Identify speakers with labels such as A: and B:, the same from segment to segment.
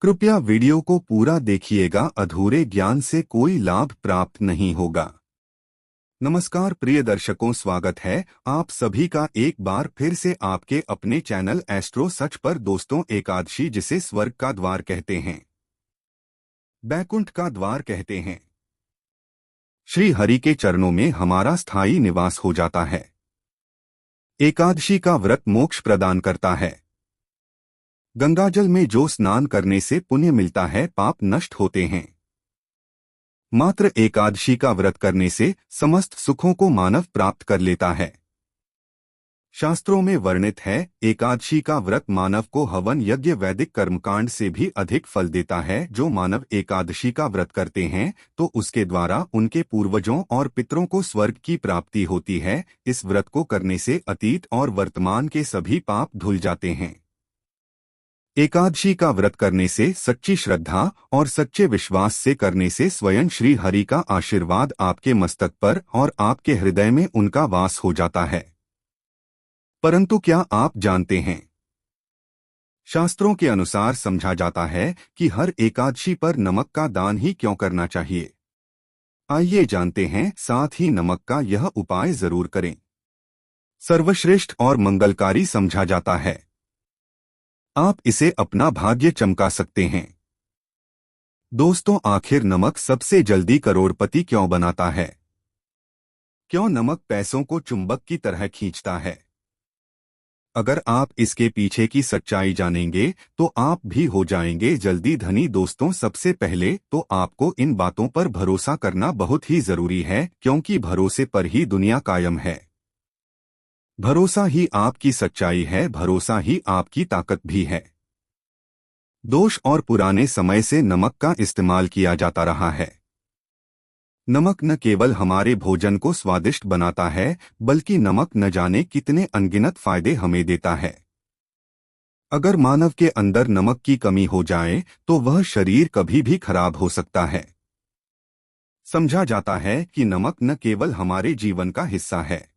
A: कृपया वीडियो को पूरा देखिएगा, अधूरे ज्ञान से कोई लाभ प्राप्त नहीं होगा। नमस्कार प्रिय दर्शकों, स्वागत है आप सभी का एक बार फिर से आपके अपने चैनल एस्ट्रो सच पर। दोस्तों, एकादशी जिसे स्वर्ग का द्वार कहते हैं, बैकुंठ का द्वार कहते हैं, श्री हरि के चरणों में हमारा स्थायी निवास हो जाता है। एकादशी का व्रत मोक्ष प्रदान करता है। गंगाजल में जो स्नान करने से पुण्य मिलता है, पाप नष्ट होते हैं। मात्र एकादशी का व्रत करने से समस्त सुखों को मानव प्राप्त कर लेता है। शास्त्रों में वर्णित है, एकादशी का व्रत मानव को हवन यज्ञ वैदिक कर्मकांड से भी अधिक फल देता है। जो मानव एकादशी का व्रत करते हैं तो उसके द्वारा उनके पूर्वजों और पितरों को स्वर्ग की प्राप्ति होती है। इस व्रत को करने से अतीत और वर्तमान के सभी पाप धुल जाते हैं। एकादशी का व्रत करने से, सच्ची श्रद्धा और सच्चे विश्वास से करने से स्वयं श्री हरि का आशीर्वाद आपके मस्तक पर और आपके हृदय में उनका वास हो जाता है। परंतु क्या आप जानते हैं, शास्त्रों के अनुसार समझा जाता है कि हर एकादशी पर नमक का दान ही क्यों करना चाहिए। आइए जानते हैं, साथ ही नमक का यह उपाय जरूर करें। सर्वश्रेष्ठ और मंगलकारी समझा जाता है। आप इसे अपना भाग्य चमका सकते हैं। दोस्तों, आखिर नमक सबसे जल्दी करोड़पति क्यों बनाता है? क्यों नमक पैसों को चुंबक की तरह खींचता है? अगर आप इसके पीछे की सच्चाई जानेंगे तो आप भी हो जाएंगे जल्दी धनी। दोस्तों, सबसे पहले तो आपको इन बातों पर भरोसा करना बहुत ही जरूरी है, क्योंकि भरोसे पर ही दुनिया कायम है। भरोसा ही आपकी सच्चाई है, भरोसा ही आपकी ताकत भी है। दोष और पुराने समय से नमक का इस्तेमाल किया जाता रहा है। नमक न केवल हमारे भोजन को स्वादिष्ट बनाता है, बल्कि नमक न जाने कितने अनगिनत फायदे हमें देता है। अगर मानव के अंदर नमक की कमी हो जाए तो वह शरीर कभी भी खराब हो सकता है। समझा जाता है कि नमक न केवल हमारे जीवन का हिस्सा है,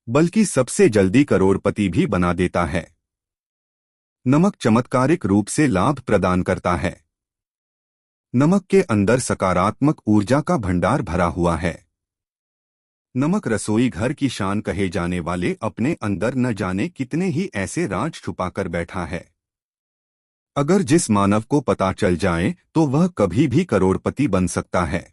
A: बल्कि सबसे जल्दी करोड़पति भी बना देता है। नमक चमत्कारिक रूप से लाभ प्रदान करता है। नमक के अंदर सकारात्मक ऊर्जा का भंडार भरा हुआ है। नमक रसोई घर की शान कहे जाने वाले अपने अंदर न जाने कितने ही ऐसे राज छुपाकर बैठा है। अगर जिस मानव को पता चल जाए तो वह कभी भी करोड़पति बन सकता है।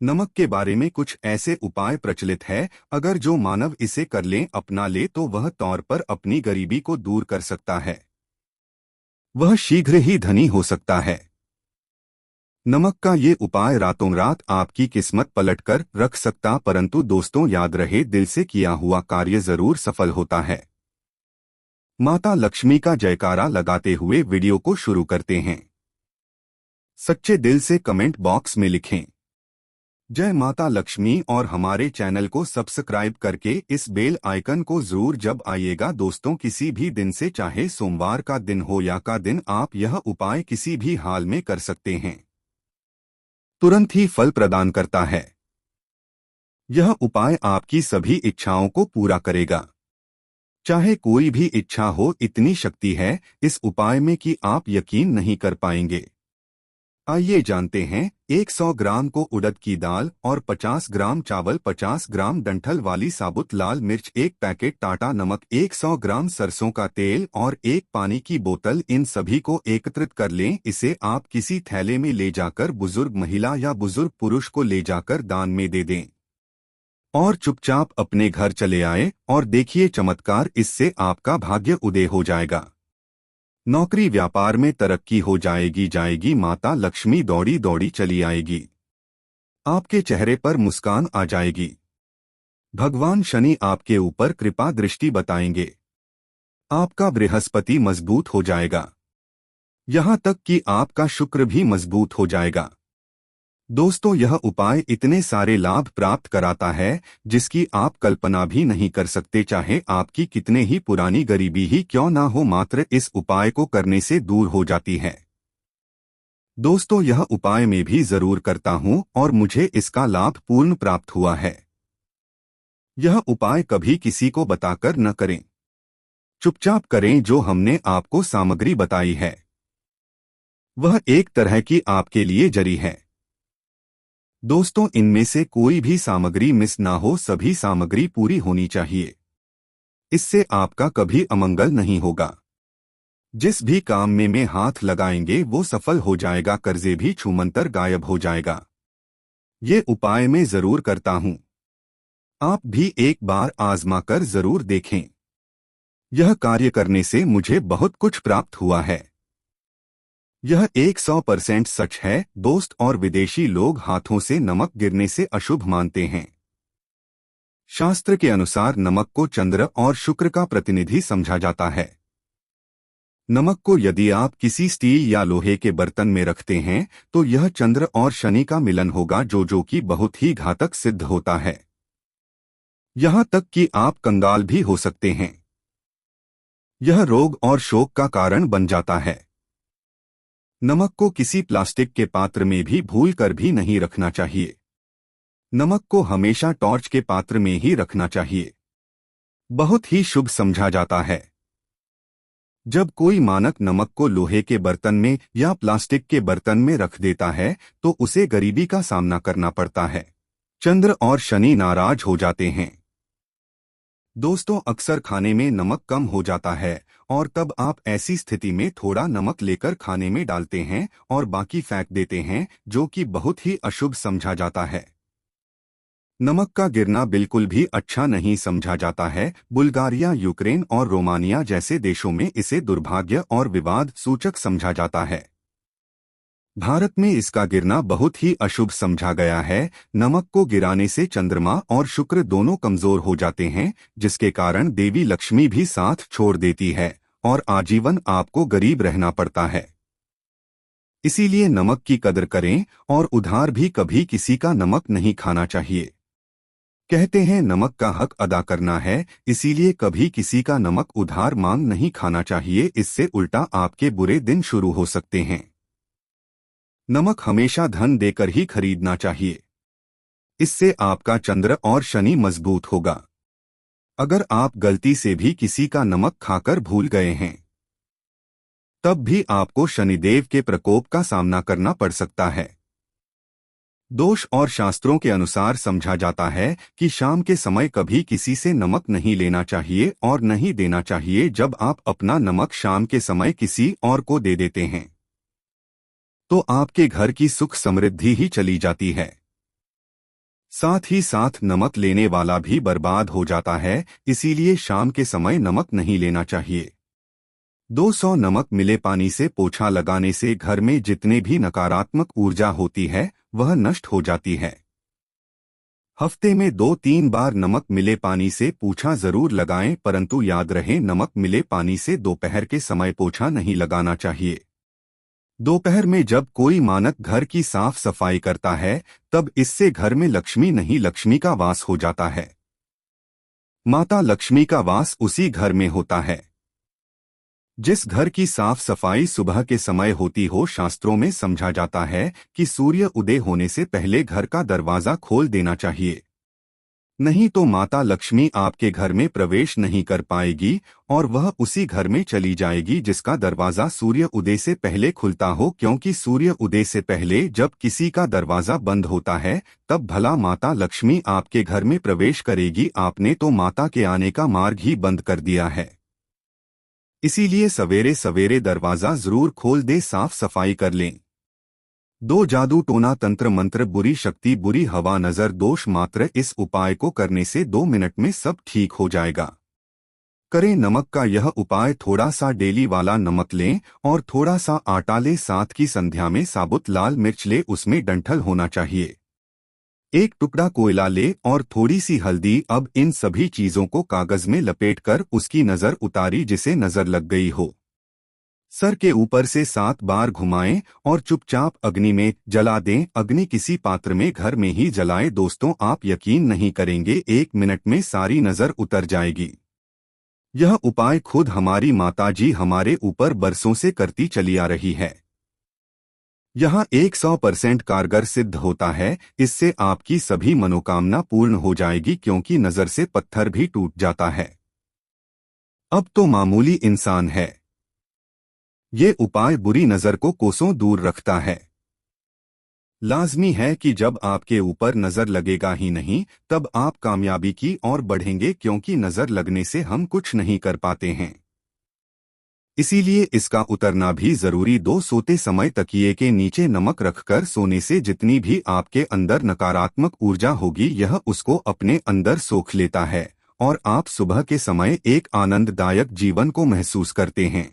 A: नमक के बारे में कुछ ऐसे उपाय प्रचलित है, अगर जो मानव इसे कर ले, अपना ले, तो वह तौर पर अपनी गरीबी को दूर कर सकता है। वह शीघ्र ही धनी हो सकता है। नमक का ये उपाय रातों रात आपकी किस्मत पलटकर रख सकता। परंतु दोस्तों, याद रहे, दिल से किया हुआ कार्य जरूर सफल होता है। माता लक्ष्मी का जयकारा लगाते हुए वीडियो को शुरू करते हैं। सच्चे दिल से कमेंट बॉक्स में लिखें जय माता लक्ष्मी और हमारे चैनल को सब्सक्राइब करके इस बेल आइकन को जरूर जब आइएगा। दोस्तों, किसी भी दिन से, चाहे सोमवार का दिन हो या का दिन, आप यह उपाय किसी भी हाल में कर सकते हैं। तुरंत ही फल प्रदान करता है। यह उपाय आपकी सभी इच्छाओं को पूरा करेगा। चाहे कोई भी इच्छा हो, इतनी शक्ति है इस उपाय में कि आप यकीन नहीं कर पाएंगे। आइए जानते हैं, 100 ग्राम को उड़द की दाल और 50 ग्राम चावल, 50 ग्राम डंठल वाली साबुत लाल मिर्च, 1 पैकेट टाटा नमक, 100 ग्राम सरसों का तेल और 1 पानी की बोतल, इन सभी को एकत्रित कर लें। इसे आप किसी थैले में ले जाकर बुजुर्ग महिला या बुजुर्ग पुरुष को ले जाकर दान में दे दें और चुपचाप अपने घर चले आए और देखिए चमत्कार, इससे आपका भाग्य उदय हो जाएगा। नौकरी व्यापार में तरक्की हो जाएगी। माता लक्ष्मी दौड़ी दौड़ी चली आएगी। आपके चेहरे पर मुस्कान आ जाएगी। भगवान शनि आपके ऊपर कृपा दृष्टि बताएंगे। आपका बृहस्पति मजबूत हो जाएगा। यहाँ तक कि आपका शुक्र भी मजबूत हो जाएगा। दोस्तों, यह उपाय इतने सारे लाभ प्राप्त कराता है जिसकी आप कल्पना भी नहीं कर सकते। चाहे आपकी कितने ही पुरानी गरीबी ही क्यों ना हो, मात्र इस उपाय को करने से दूर हो जाती है। दोस्तों, यह उपाय मैं भी जरूर करता हूं और मुझे इसका लाभ पूर्ण प्राप्त हुआ है। यह उपाय कभी किसी को बताकर न करें, चुपचाप करें जो हमने आपको सामग्री बताई है। वह एक तरह की आपके लिए जरी है। दोस्तों, इनमें से कोई भी सामग्री मिस ना हो, सभी सामग्री पूरी होनी चाहिए। इससे आपका कभी अमंगल नहीं होगा। जिस भी काम में हाथ लगाएंगे वो सफल हो जाएगा, कर्जे भी छूमंतर गायब हो जाएगा। ये उपाय मैं जरूर करता हूँ, आप भी एक बार आजमा कर जरूर देखें। यह कार्य करने से मुझे बहुत कुछ प्राप्त हुआ है। यह 100% सच है दोस्त, और विदेशी लोग हाथों से नमक गिरने से अशुभ मानते हैं। शास्त्र के अनुसार नमक को चंद्र और शुक्र का प्रतिनिधि समझा जाता है। नमक को यदि आप किसी स्टील या लोहे के बर्तन में रखते हैं तो यह चंद्र और शनि का मिलन होगा, जो कि बहुत ही घातक सिद्ध होता है। यहाँ तक कि आप कंगाल भी हो सकते हैं। यह रोग और शोक का कारण बन जाता है। नमक को किसी प्लास्टिक के पात्र में भी भूल कर भी नहीं रखना चाहिए। नमक को हमेशा टॉर्च के पात्र में ही रखना चाहिए। बहुत ही शुभ समझा जाता है। जब कोई मानक नमक को लोहे के बर्तन में या प्लास्टिक के बर्तन में रख देता है तो उसे गरीबी का सामना करना पड़ता है। चंद्र और शनि नाराज हो जाते हैं। दोस्तों, अक्सर खाने में नमक कम हो जाता है और तब आप ऐसी स्थिति में थोड़ा नमक लेकर खाने में डालते हैं और बाकी फेंक देते हैं, जो कि बहुत ही अशुभ समझा जाता है। नमक का गिरना बिल्कुल भी अच्छा नहीं समझा जाता है। बुल्गारिया, यूक्रेन और रोमानिया जैसे देशों में इसे दुर्भाग्य और विवाद सूचक समझा जाता है। भारत में इसका गिरना बहुत ही अशुभ समझा गया है। नमक को गिराने से चंद्रमा और शुक्र दोनों कमजोर हो जाते हैं, जिसके कारण देवी लक्ष्मी भी साथ छोड़ देती है और आजीवन आपको गरीब रहना पड़ता है। इसीलिए नमक की कदर करें और उधार भी कभी किसी का नमक नहीं खाना चाहिए। कहते हैं नमक का हक अदा करना है, इसीलिए कभी किसी का नमक उधार मांग नहीं खाना चाहिए। इससे उल्टा आपके बुरे दिन शुरू हो सकते हैं। नमक हमेशा धन देकर ही खरीदना चाहिए। इससे आपका चंद्र और शनि मजबूत होगा। अगर आप गलती से भी किसी का नमक खाकर भूल गए हैं तब भी आपको शनिदेव के प्रकोप का सामना करना पड़ सकता है। दोष और शास्त्रों के अनुसार समझा जाता है कि शाम के समय कभी किसी से नमक नहीं लेना चाहिए और नहीं देना चाहिए। जब आप अपना नमक शाम के समय किसी और को दे देते हैं तो आपके घर की सुख समृद्धि ही चली जाती है। साथ ही साथ नमक लेने वाला भी बर्बाद हो जाता है। इसीलिए शाम के समय नमक नहीं लेना चाहिए। 200 नमक मिले पानी से पोछा लगाने से घर में जितने भी नकारात्मक ऊर्जा होती है वह नष्ट हो जाती है। हफ्ते में 2-3 बार नमक मिले पानी से पोछा जरूर लगाएं, परंतु याद रहे नमक मिले पानी से दोपहर के समय पोछा नहीं लगाना चाहिए। दोपहर में जब कोई मानक घर की साफ सफाई करता है तब इससे घर में लक्ष्मी नहीं, लक्ष्मी का वास हो जाता है। माता लक्ष्मी का वास उसी घर में होता है। जिस घर की साफ सफाई सुबह के समय होती हो, शास्त्रों में समझा जाता है कि सूर्य उदय होने से पहले घर का दरवाजा खोल देना चाहिए। नहीं तो माता लक्ष्मी आपके घर में प्रवेश नहीं कर पाएगी और वह उसी घर में चली जाएगी जिसका दरवाजा सूर्य उदय से पहले खुलता हो, क्योंकि सूर्य उदय से पहले जब किसी का दरवाजा बंद होता है तब भला माता लक्ष्मी आपके घर में प्रवेश करेगी। आपने तो माता के आने का मार्ग ही बंद कर दिया है। इसीलिए सवेरे सवेरे दरवाजा जरूर खोल दे, साफ सफाई कर लें। 2 जादू टोना तंत्र मंत्र, बुरी शक्ति, बुरी हवा, नजर, दोष मात्र। इस उपाय को करने से 2 मिनट में सब ठीक हो जाएगा। करें नमक का यह उपाय। थोड़ा सा डेली वाला नमक लें और थोड़ा सा आटा लें। साथ की संध्या में साबुत लाल मिर्च ले, उसमें डंठल होना चाहिए। 1 टुकड़ा कोयला ले और थोड़ी सी हल्दी। अब इन सभी चीजों को कागज में लपेटकर उसकी नजर उतारी जिसे नजर लग गई हो। सर के ऊपर से 7 बार घुमाएं और चुपचाप अग्नि में जला दें। अग्नि किसी पात्र में घर में ही जलाएं। दोस्तों, आप यकीन नहीं करेंगे, 1 मिनट में सारी नजर उतर जाएगी। यह उपाय खुद हमारी माताजी हमारे ऊपर बरसों से करती चली आ रही है। यह 100% कारगर सिद्ध होता है। इससे आपकी सभी मनोकामना पूर्ण हो जाएगी, क्योंकि नजर से पत्थर भी टूट जाता है। अब तो मामूली इंसान है, ये उपाय बुरी नजर को कोसों दूर रखता है। लाजमी है कि जब आपके ऊपर नजर लगेगा ही नहीं, तब आप कामयाबी की ओर बढ़ेंगे, क्योंकि नजर लगने से हम कुछ नहीं कर पाते हैं। इसीलिए इसका उतरना भी जरूरी। सोते समय तकिए के नीचे नमक रखकर सोने से जितनी भी आपके अंदर नकारात्मक ऊर्जा होगी, यह उसको अपने अंदर सोख लेता है और आप सुबह के समय एक आनंददायक जीवन को महसूस करते हैं।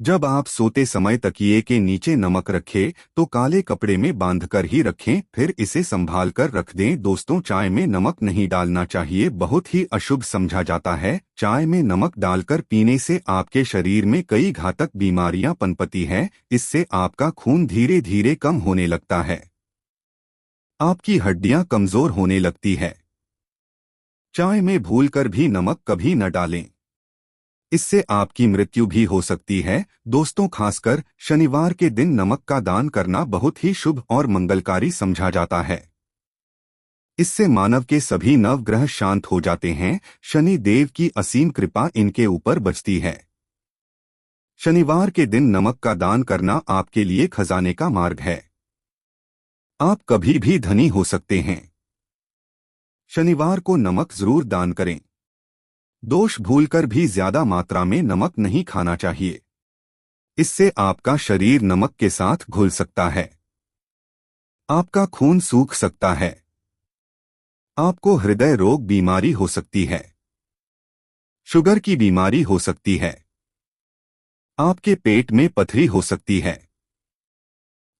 A: जब आप सोते समय तकिए के नीचे नमक रखें तो काले कपड़े में बांधकर ही रखें, फिर इसे संभाल कर रख दें। दोस्तों, चाय में नमक नहीं डालना चाहिए, बहुत ही अशुभ समझा जाता है। चाय में नमक डालकर पीने से आपके शरीर में कई घातक बीमारियां पनपती हैं। इससे आपका खून धीरे धीरे कम होने लगता है, आपकी हड्डियां कमजोर होने लगती है। चाय में भूलकर भी नमक कभी न डालें, इससे आपकी मृत्यु भी हो सकती है। दोस्तों, खासकर शनिवार के दिन नमक का दान करना बहुत ही शुभ और मंगलकारी समझा जाता है। इससे मानव के सभी नवग्रह शांत हो जाते हैं। शनि देव की असीम कृपा इनके ऊपर बचती है। शनिवार के दिन नमक का दान करना आपके लिए खजाने का मार्ग है। आप कभी भी धनी हो सकते हैं। शनिवार को नमक जरूर दान करें। दोष भूलकर भी ज्यादा मात्रा में नमक नहीं खाना चाहिए, इससे आपका शरीर नमक के साथ घुल सकता है, आपका खून सूख सकता है, आपको हृदय रोग बीमारी हो सकती है, शुगर की बीमारी हो सकती है, आपके पेट में पथरी हो सकती है,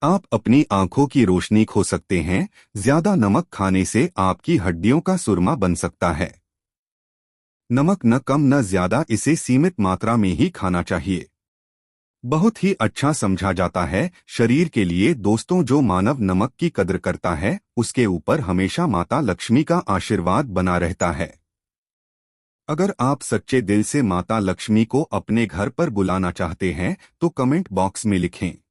A: आप अपनी आंखों की रोशनी खो सकते हैं। ज्यादा नमक खाने से आपकी हड्डियों का सुरमा बन सकता है। नमक न कम न ज्यादा, इसे सीमित मात्रा में ही खाना चाहिए। बहुत ही अच्छा समझा जाता है शरीर के लिए। दोस्तों, जो मानव नमक की कद्र करता है, उसके ऊपर हमेशा माता लक्ष्मी का आशीर्वाद बना रहता है। अगर आप सच्चे दिल से माता लक्ष्मी को अपने घर पर बुलाना चाहते हैं तो कमेंट बॉक्स में लिखें।